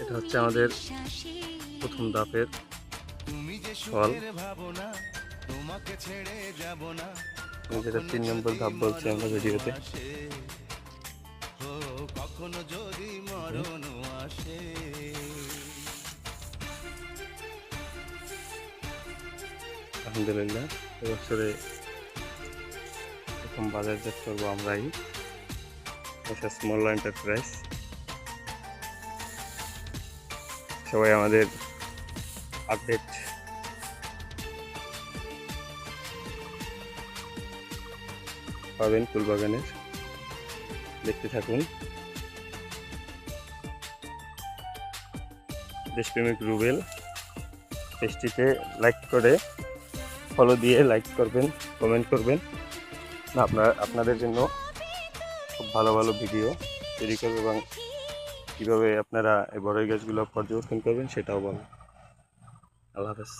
এটা হচ্ছে আমাদের প্রথম ধাপের ফল, যেটা 3 নম্বর ধাপ বলছি আমরা ভিডিওতে। আলহামদুলিল্লাহ, এবছরে প্রথম বাজারজাত করবো আমরাই, স্মল এন্টারপ্রাইজ। সবাই আমাদের আপডেট পাবেন ফুলবাগানের, দেখতে থাকুন। দেশপ্রেমিক রুবেল পেজটিতে লাইক করে ফলো দিয়ে লাইক করবেন, কমেন্ট করবেন। আপনাদের জন্য খুব ভালো ভালো ভিডিও তৈরি করবে এবং কীভাবে আপনারা এই বড়ই গাছগুলো পর্যবেক্ষণ করবেন সেটাও বলবেন। আল্লাহ হাফেজ।